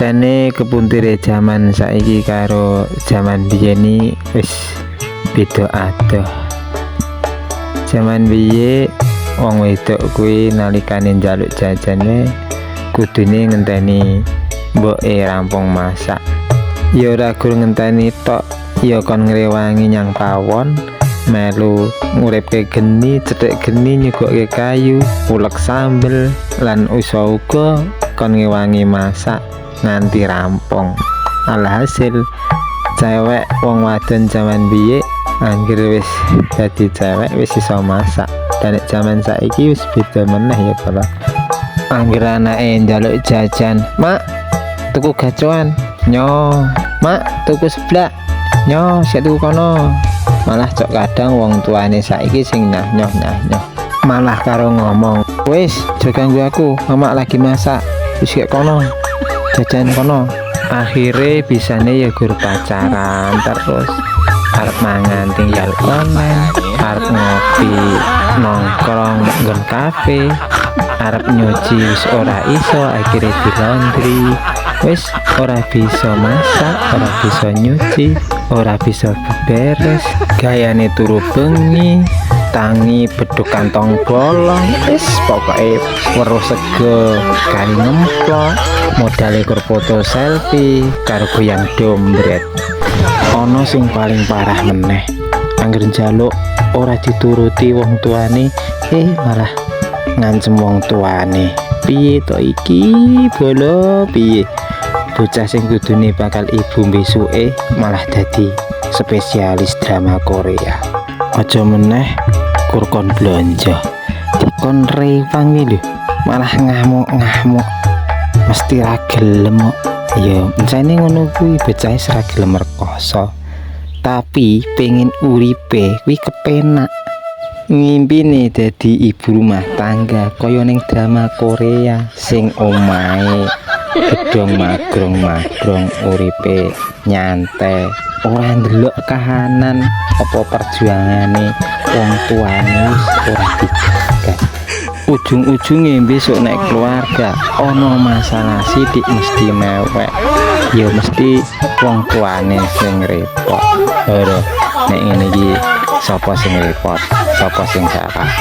pancene kepuntire zaman saiki karo zaman biyen wis beda adoh. Zaman biyen wong wedok kuwi nalikane njaluk jajan kudune ngenteni mboke rampung masak. Ya ora gur ngenteni tok, ya kon ngrewangi nyang pawon, melu nguripke geni, cethek geni, nyuguhke kayu, ulek sambel lan uga kon ngewangi masak nganti rampung. Alhasil cewek wong wadon zaman biyen anggere wis dadi cewek wis iso masak. Dan zaman saiki wis beda meneh ya kalau anggere anake njaluk jajan, "Mak, tuku gacoan." "Nyo." "Mak, tuku seblak." "Nyo, sik tuku kono." Malah cok kadang wong tuane saiki sing nyoh malah karo ngomong, "Wis, aja ganggu aku, Mama lagi masak. Wis gek kono, jajan kono." Akhirnya bisane ya gur pacaran terus, arep mangan tinggal online, arep ngopi nongkrong nggon kafe, arep nyuci wis ora iso, akhirnya di laundry. Wis ora bisa masak, ora bisa nyuci, ora bisa beberes, gayane turu bengi, tangi beduk kantong bolong, wis pokoke weruh sego kari ngemplok, modale kur foto selfie karo goyang dombret. Ono sing paling parah meneh, angger njaluk ora dituruti wong tuane, malah ngancem wong tuane. Piye to iki bolo, piye? Bocah sing kudune bakal ibu besuke malah dadi spesialis drama Korea. Aja meneh kur kon blonjo dikon rewang lho, malah ngamuk-ngamuk mesti ra gelem kok. Ya mencane ngono kuwi bocah ora gelem rekoso, tapi pengen uripe kuwi kepenak. Ngimpine dadi ibu rumah tangga kaya ning drama Korea sing omahe gedong magrong uripe nyantai, ora ndelok kahanan apa perjuangane wong tuane ora dijaga. Ujung-ujunge besok nek keluarga ono masalah sithik mesti mewek, ya mesti wong tuane sing repot. Ora nek ngene iki sapa sing repot, sapa sing salah?